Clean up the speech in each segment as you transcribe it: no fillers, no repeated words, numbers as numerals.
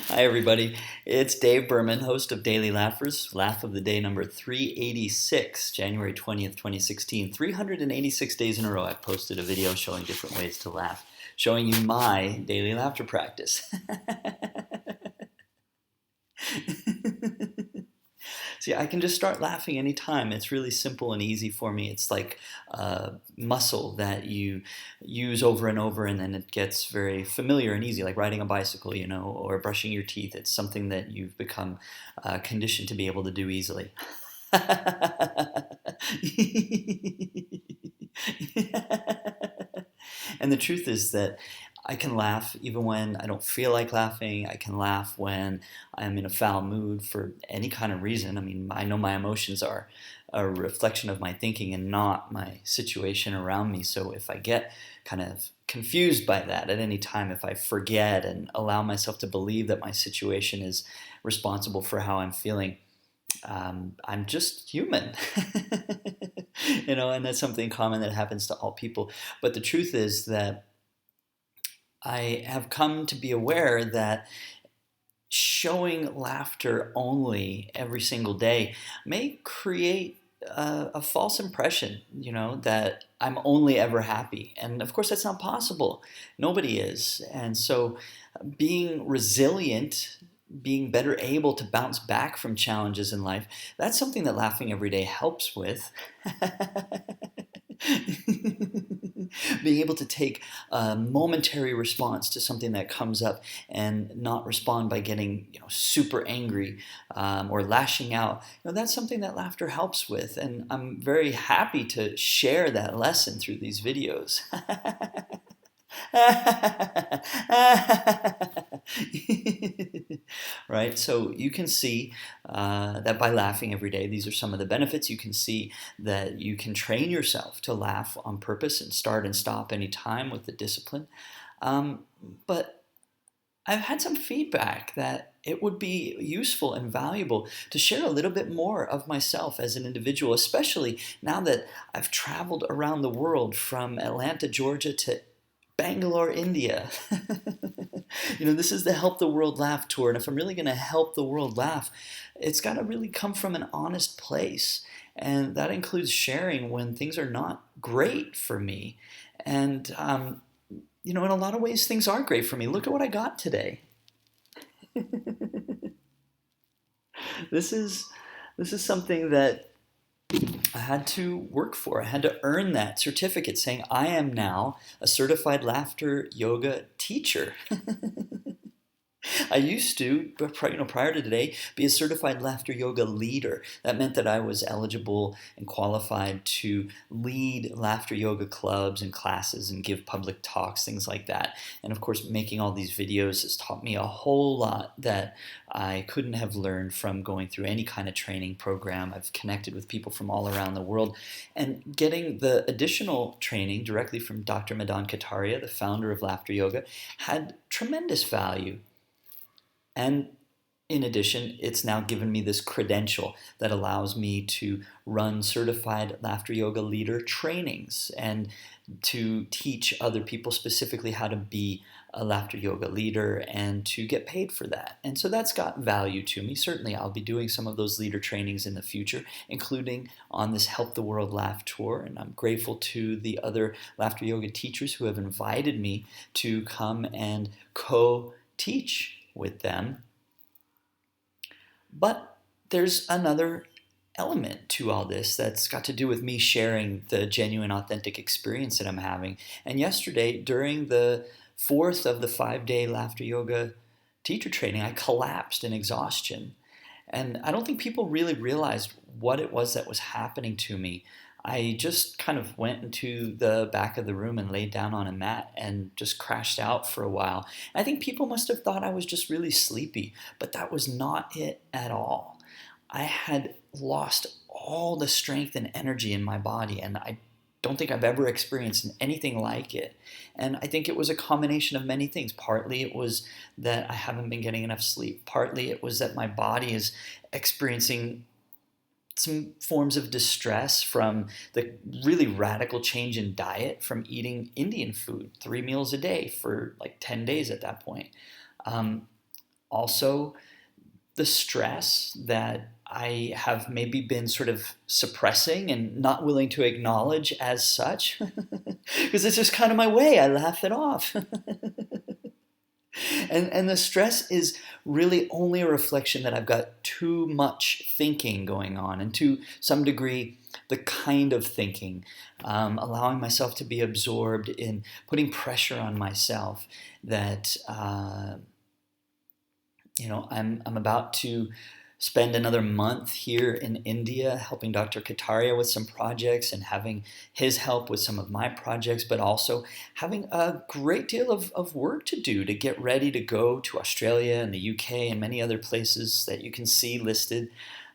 Hi, everybody. It's Dave Berman, host of Daily Laughers, Laugh of the Day number 386, January 20th, 2016. 386 days in a row, I've posted a video showing different ways to laugh, showing you my daily laughter practice. See, I can just start laughing anytime. It's really simple and easy for me. It's like a muscle that you use over and over, and then it gets very familiar and easy, like riding a bicycle, or brushing your teeth. It's something that you've become conditioned to be able to do easily. And the truth is that I can laugh even when I don't feel like laughing. I can laugh when I'm in a foul mood for any kind of reason. I mean, I know my emotions are a reflection of my thinking and not my situation around me. So if I get kind of confused by that at any time, if I forget and allow myself to believe that my situation is responsible for how I'm feeling, I'm just human. And that's something common that happens to all people. But the truth is that I have come to be aware that showing laughter only every single day may create a false impression, that I'm only ever happy. And of course, that's not possible. Nobody is. And so being resilient, being better able to bounce back from challenges in life, that's something that laughing every day helps with. Being able to take a momentary response to something that comes up and not respond by getting super angry or lashing out, that's something that laughter helps with. And I'm very happy to share that lesson through these videos. Right? So you can see that by laughing every day, these are some of the benefits. You can see that you can train yourself to laugh on purpose and start and stop anytime with the discipline. But I've had some feedback that it would be useful and valuable to share a little bit more of myself as an individual, especially now that I've traveled around the world from Atlanta, Georgia to Bangalore, India. This is the Help the World Laugh tour, and if I'm really going to help the world laugh, it's got to really come from an honest place, and that includes sharing when things are not great for me. And in a lot of ways, things are great for me. Look at what I got today. This is something that I had to work for. I had to earn that certificate saying I am now a certified laughter yoga teacher. I used to, prior to today, be a certified laughter yoga leader. That meant that I was eligible and qualified to lead laughter yoga clubs and classes and give public talks, things like that. And of course, making all these videos has taught me a whole lot that I couldn't have learned from going through any kind of training program. I've connected with people from all around the world, and getting the additional training directly from Dr. Madan Kataria, the founder of Laughter Yoga, had tremendous value. And in addition, it's now given me this credential that allows me to run certified laughter yoga leader trainings and to teach other people specifically how to be a laughter yoga leader and to get paid for that. And so that's got value to me. Certainly, I'll be doing some of those leader trainings in the future, including on this Help the World Laugh tour. And I'm grateful to the other laughter yoga teachers who have invited me to come and co-teach with them. But there's another element to all this that's got to do with me sharing the genuine, authentic experience that I'm having. And yesterday, during the fourth of the 5-day laughter yoga teacher training, I collapsed in exhaustion. And I don't think people really realized what it was that was happening to me. I just kind of went into the back of the room and laid down on a mat and just crashed out for a while. I think people must have thought I was just really sleepy, but that was not it at all. I had lost all the strength and energy in my body, and I don't think I've ever experienced anything like it. And I think it was a combination of many things. Partly it was that I haven't been getting enough sleep. Partly it was that my body is experiencing some forms of distress from the really radical change in diet from eating Indian food, 3 meals a day for like 10 days at that point. Um, Also, the stress that I have maybe been sort of suppressing and not willing to acknowledge as such, because it's just kind of my way. I laugh it off. And the stress is really only a reflection that I've got too much thinking going on, and to some degree, the kind of thinking, allowing myself to be absorbed in putting pressure on myself that I'm about to spend another month here in India helping Dr. Kataria with some projects and having his help with some of my projects, but also having a great deal of work to do to get ready to go to Australia and the UK and many other places that you can see listed.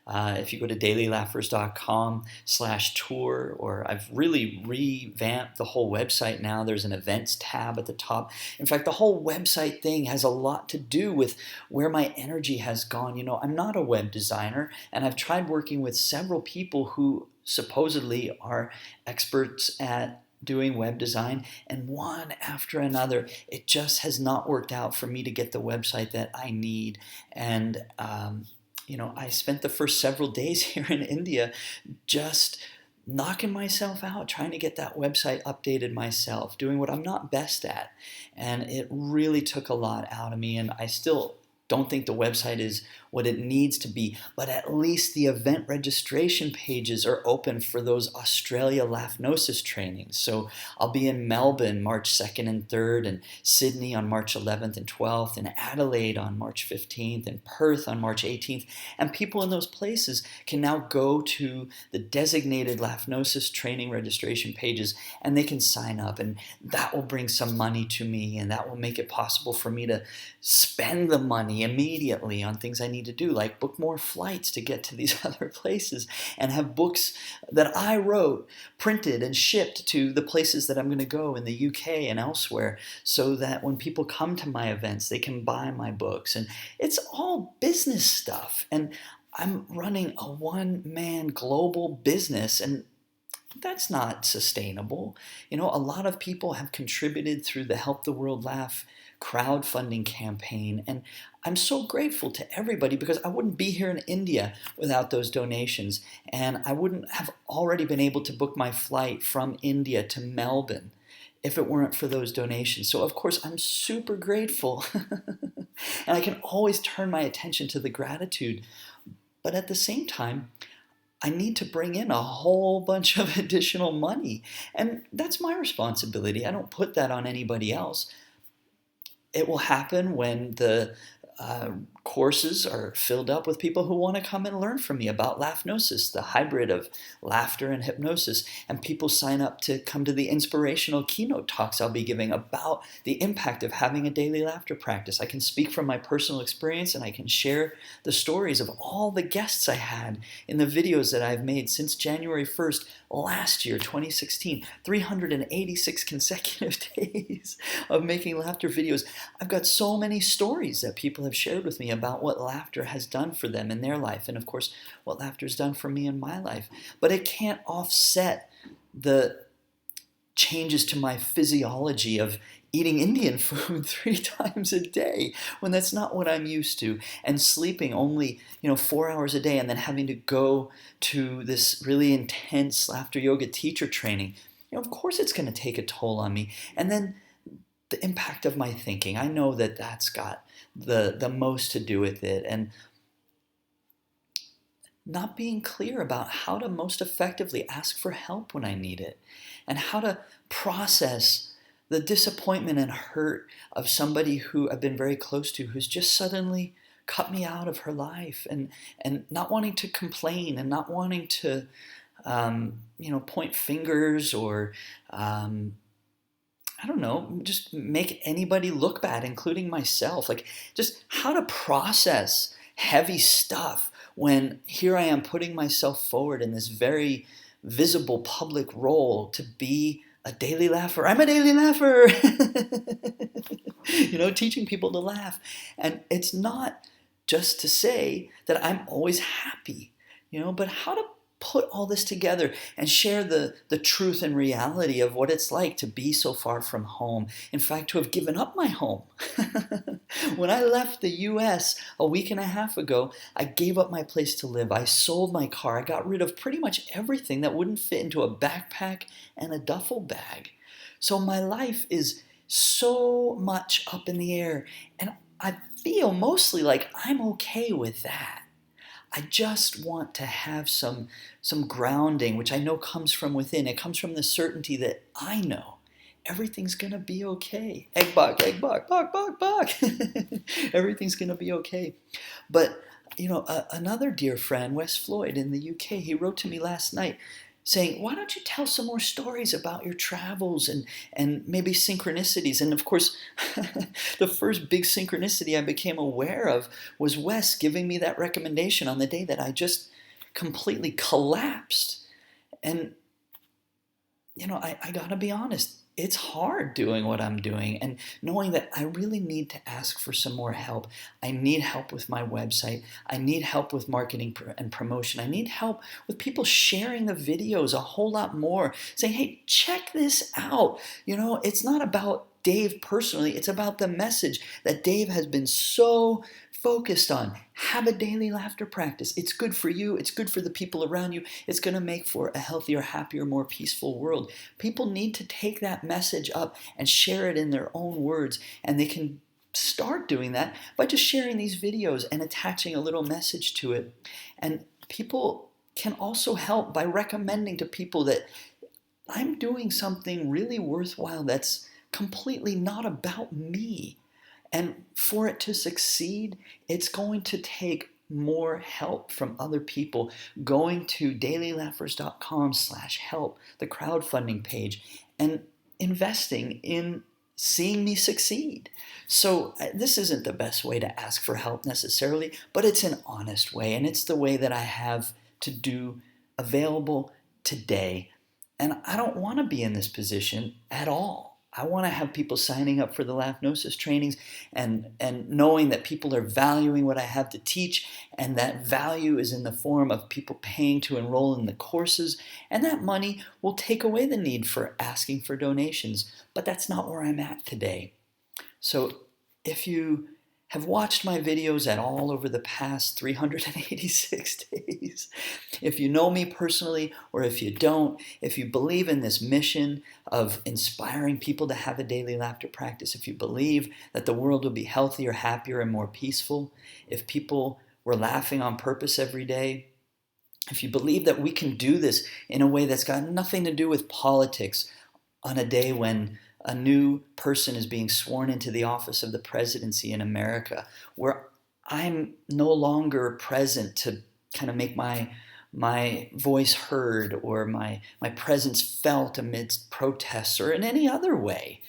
If you go to dailylaughers.com/tour, or I've really revamped the whole website now. There's an events tab at the top. In fact, the whole website thing has a lot to do with where my energy has gone. I'm not a web designer, and I've tried working with several people who supposedly are experts at doing web design, and one after another, it just has not worked out for me to get the website that I need. And I spent the first several days here in India just knocking myself out, trying to get that website updated myself, doing what I'm not best at. And it really took a lot out of me, and I still don't think the website is what it needs to be, but at least the event registration pages are open for those Australia Laughnosis trainings. So I'll be in Melbourne March 2nd and 3rd, and Sydney on March 11th and 12th, and Adelaide on March 15th, and Perth on March 18th. And people in those places can now go to the designated Laughnosis training registration pages, and they can sign up, and that will bring some money to me, and that will make it possible for me to spend the money immediately on things I need to do, like book more flights to get to these other places, and have books that I wrote printed and shipped to the places that I'm going to go in the UK and elsewhere, so that when people come to my events, they can buy my books. And it's all business stuff. And I'm running a one-man global business, and that's not sustainable. A lot of people have contributed through the Help the World Laugh crowdfunding campaign, and I'm so grateful to everybody, because I wouldn't be here in India without those donations, and I wouldn't have already been able to book my flight from India to Melbourne if it weren't for those donations. So of course I'm super grateful and I can always turn my attention to the gratitude, but at the same time I need to bring in a whole bunch of additional money, and that's my responsibility. I don't put that on anybody else. It will happen when the courses are filled up with people who want to come and learn from me about Laughnosis, the hybrid of laughter and hypnosis, and people sign up to come to the inspirational keynote talks I'll be giving about the impact of having a daily laughter practice. I can speak from my personal experience, and I can share the stories of all the guests I had in the videos that I've made since January 1st last year, 2016, 386 consecutive days of making laughter videos. I've got so many stories that people have shared with me about what laughter has done for them in their life, and of course what laughter has done for me in my life. But it can't offset the changes to my physiology of eating Indian food 3 times a day, when that's not what I'm used to, and sleeping only 4 hours a day, and then having to go to this really intense laughter yoga teacher training. Of course it's going to take a toll on me. And then the impact of my thinking, I know that that's got the most to do with it, and not being clear about how to most effectively ask for help when I need it, and how to process the disappointment and hurt of somebody who I've been very close to, who's just suddenly cut me out of her life, and not wanting to complain, and not wanting to point fingers, or I don't know, just make anybody look bad, including myself. Like, just how to process heavy stuff when here I am putting myself forward in this very visible public role to be a daily laugher. I'm a daily laugher, teaching people to laugh. And it's not just to say that I'm always happy, but how to put all this together and share the truth and reality of what it's like to be so far from home. In fact, to have given up my home. When I left the US a week and a half ago, I gave up my place to live. I sold my car. I got rid of pretty much everything that wouldn't fit into a backpack and a duffel bag. So my life is so much up in the air, and I feel mostly like I'm okay with that. I just want to have some grounding, which I know comes from within. It comes from the certainty that I know everything's going to be okay. Egg bok, bok. Everything's going to be okay. But, another dear friend, Wes Floyd in the UK, he wrote to me last night saying, why don't you tell some more stories about your travels and maybe synchronicities? And of course, the first big synchronicity I became aware of was Wes giving me that recommendation on the day that I just completely collapsed. And, I gotta be honest, it's hard doing what I'm doing and knowing that I really need to ask for some more help. I need help with my website. I need help with marketing and promotion. I need help with people sharing the videos a whole lot more, saying, hey, check this out. It's not about Dave personally. It's about the message that Dave has been so focused on. Have a daily laughter practice. It's good for you. It's good for the people around you. It's going to make for a healthier, happier, more peaceful world. People need to take that message up and share it in their own words. And they can start doing that by just sharing these videos and attaching a little message to it. And people can also help by recommending to people that I'm doing something really worthwhile that's completely not about me. And for it to succeed, it's going to take more help from other people. Going to dailylaughers.com/help, the crowdfunding page, and investing in seeing me succeed. So this isn't the best way to ask for help necessarily, but it's an honest way, and it's the way that I have to do available today. And I don't want to be in this position at all. I want to have people signing up for the Laughnosis trainings and knowing that people are valuing what I have to teach, and that value is in the form of people paying to enroll in the courses, and that money will take away the need for asking for donations. But that's not where I'm at today. So if you have watched my videos at all over the past 386 days, if you know me personally or if you don't, if you believe in this mission of inspiring people to have a daily laughter practice, if you believe that the world will be healthier, happier, and more peaceful, if people were laughing on purpose every day, if you believe that we can do this in a way that's got nothing to do with politics on a day when a new person is being sworn into the office of the presidency in America, where I'm no longer present to kind of make my voice heard or my presence felt amidst protests or in any other way.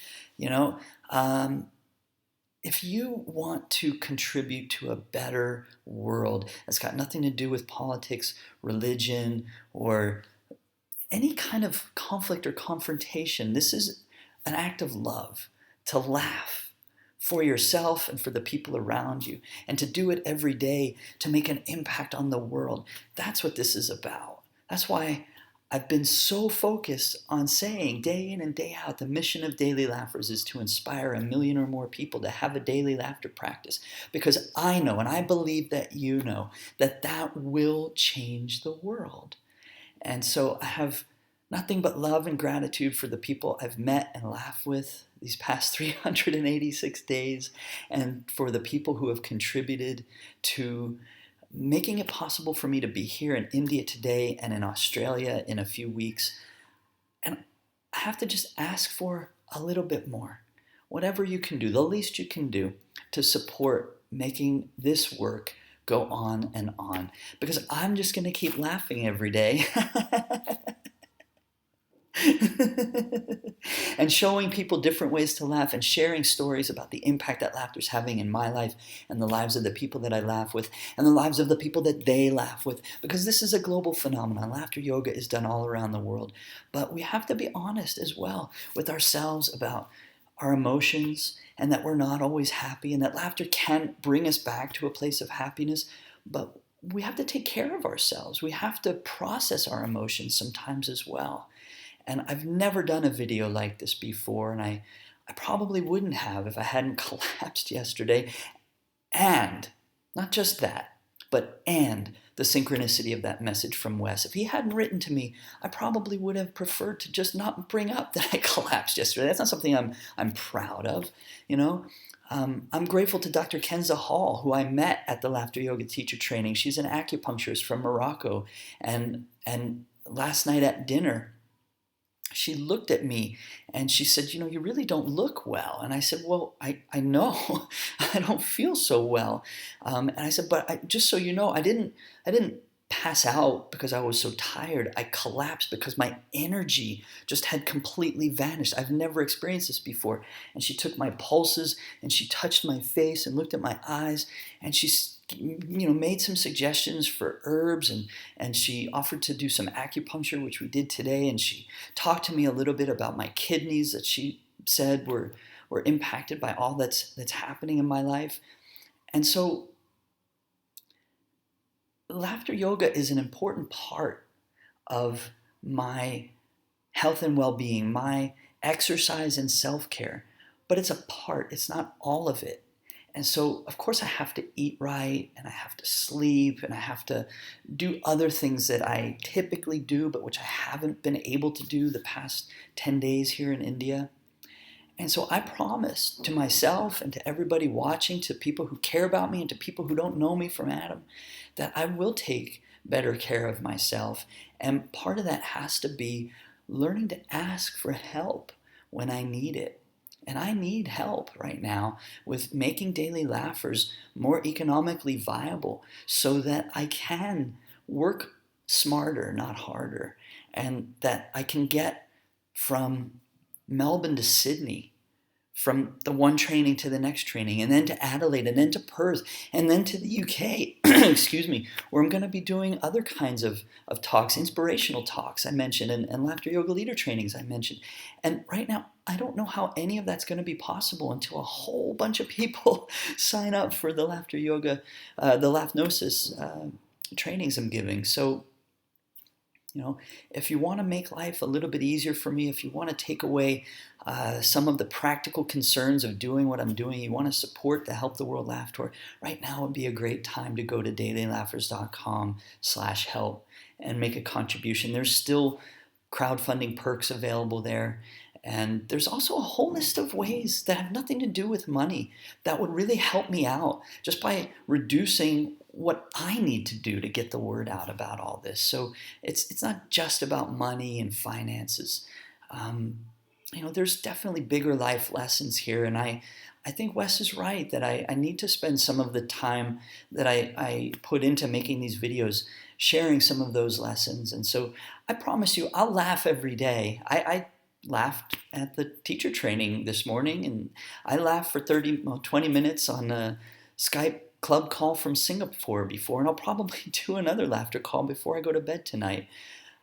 If you want to contribute to a better world that's got nothing to do with politics, religion, or any kind of conflict or confrontation, this is an act of love, to laugh for yourself and for the people around you, and to do it every day to make an impact on the world. That's what this is about. That's why I've been so focused on saying day in and day out, the mission of Daily Laughers is to inspire 1 million or more people to have a daily laughter practice, because I know, and I believe that you know, that that will change the world. And so I have nothing but love and gratitude for the people I've met and laughed with these past 386 days, and for the people who have contributed to making it possible for me to be here in India today and in Australia in a few weeks. And I have to just ask for a little bit more. Whatever you can do, the least you can do to support making this work go on and on. Because I'm just going to keep laughing every day. And showing people different ways to laugh and sharing stories about the impact that laughter is having in my life and the lives of the people that I laugh with and the lives of the people that they laugh with, because this is a global phenomenon. Laughter yoga is done all around the world, but we have to be honest as well with ourselves about our emotions, and that we're not always happy, and that laughter can bring us back to a place of happiness, but we have to take care of ourselves. We have to process our emotions sometimes as well. And I've never done a video like this before, and I probably wouldn't have if I hadn't collapsed yesterday. And not just that, and the synchronicity of that message from Wes. If he hadn't written to me, I probably would have preferred to just not bring up that I collapsed yesterday. That's not something I'm proud of, you know. I'm grateful to Dr. Kenza Hall, who I met at the Laughter Yoga teacher training. She's an acupuncturist from Morocco, and last night at dinner, she looked at me and she said, you know, you really don't look well. And I said, well, I know I don't feel so well. And I said, but just so you know, I didn't pass out because I was so tired. I collapsed because my energy just had completely vanished. I've never experienced this before. And she took my pulses and she touched my face and looked at my eyes, and she made some suggestions for herbs, and she offered to do some acupuncture, which we did today, and she talked to me a little bit about my kidneys that she said were impacted by all that's happening in my life. And so laughter yoga is an important part of my health and well-being, my exercise and self-care, but it's a part, it's not all of it. And so, of course, I have to eat right, and I have to sleep, and I have to do other things that I typically do, but which I haven't been able to do the past 10 days here in India. And so I promise to myself and to everybody watching, to people who care about me and to people who don't know me from Adam, that I will take better care of myself. And part of that has to be learning to ask for help when I need it. And I need help right now with making Daily Laughers more economically viable so that I can work smarter, not harder, and that I can get from Melbourne to Sydney, from the one training to the next training, and then to Adelaide, and then to Perth, and then to the UK, excuse me, where I'm going to be doing other kinds of talks, inspirational talks I mentioned, and laughter yoga leader trainings I mentioned. And right now, I don't know how any of that's going to be possible until a whole bunch of people sign up for the laughter yoga, the Laughnosis trainings I'm giving. So, if you want to make life a little bit easier for me, if you want to take away some of the practical concerns of doing what I'm doing, you want to support the Help the World Laugh Tour, right now would be a great time to go to dailylaughers.com/help and make a contribution. There's still crowdfunding perks available there. And there's also a whole list of ways that have nothing to do with money that would really help me out just by reducing what I need to do to get the word out about all this. So it's not just about money and finances. There's definitely bigger life lessons here. And I think Wes is right that I need to spend some of the time that I put into making these videos sharing some of those lessons. And so I promise you, I'll laugh every day. I laughed at the teacher training this morning, and I laughed for 20 minutes on a Skype club call from Singapore before, and I'll probably do another laughter call before I go to bed tonight.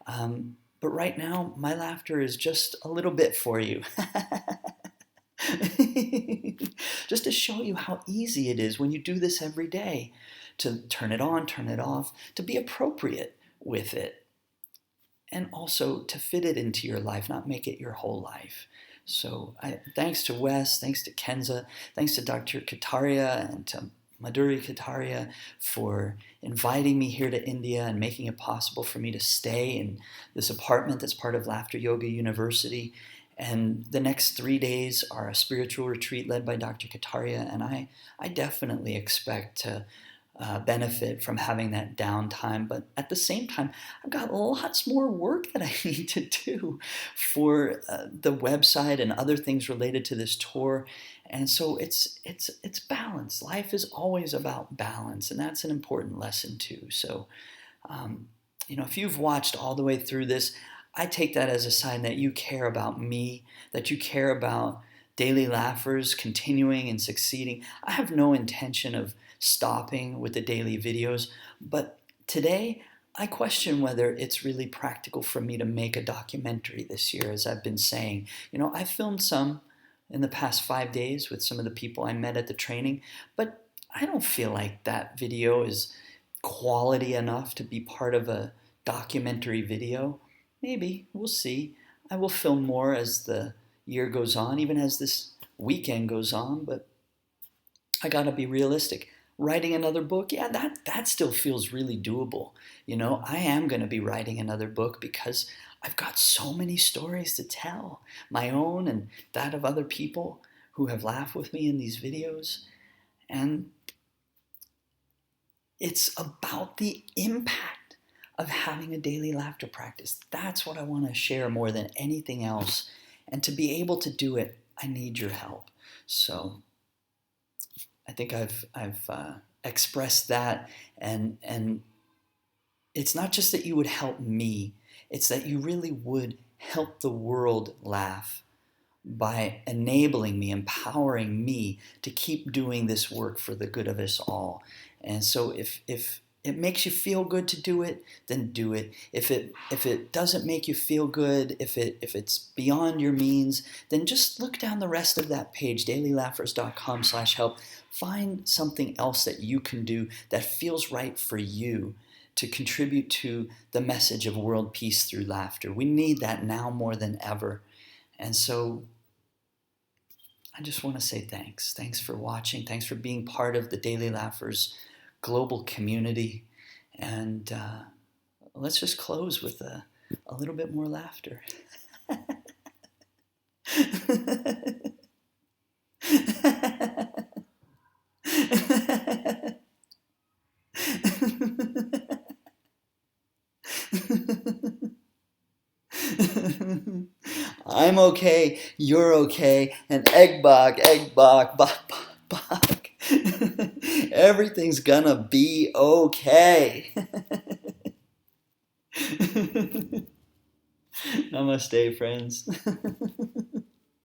But right now, my laughter is just a little bit for you. Just to show you how easy it is when you do this every day, to turn it on, turn it off, to be appropriate with it. And also to fit it into your life, not make it your whole life. So thanks to Wes, thanks to Kenza, thanks to Dr. Kataria and to Madan Kataria for inviting me here to India and making it possible for me to stay in this apartment that's part of Laughter Yoga University. And the next 3 days are a spiritual retreat led by Dr. Kataria, and I definitely expect to benefit from having that downtime. But at the same time, I've got lots more work that I need to do for the website and other things related to this tour. And so it's balance. Life is always about balance, and that's an important lesson too. So, if you've watched all the way through this, I take that as a sign that you care about me, that you care about Daily Laughers continuing and succeeding. I have no intention of stopping with the daily videos, but today I question whether it's really practical for me to make a documentary this year, as I've been saying. I filmed some in the past 5 days with some of the people I met at the training, but I don't feel like that video is quality enough to be part of a documentary video? Maybe. We'll see. I will film more as the year goes on, even as this weekend goes on, but I gotta be realistic. Writing another book, yeah, that still feels really doable. I am gonna be writing another book because I've got so many stories to tell, my own and that of other people who have laughed with me in these videos. And it's about the impact of having a daily laughter practice. That's what I want to share more than anything else. And to be able to do it, I need your help. So I think I've expressed that, and it's not just that you would help me, it's that you really would help the world laugh by enabling me, empowering me to keep doing this work for the good of us all. And so if it makes you feel good to do it, then do it. If it doesn't make you feel good, if it's beyond your means, then just look down the rest of that page, dailylaughers.com/help. Find something else that you can do that feels right for you to contribute to the message of world peace through laughter. We need that now more than ever. And so I just want to say thanks. Thanks for watching. Thanks for being part of the Daily Laughers global community. And let's just close with a little bit more laughter. I'm okay, you're okay, and egg bog, bok, bok. Everything's gonna be okay. Namaste, friends.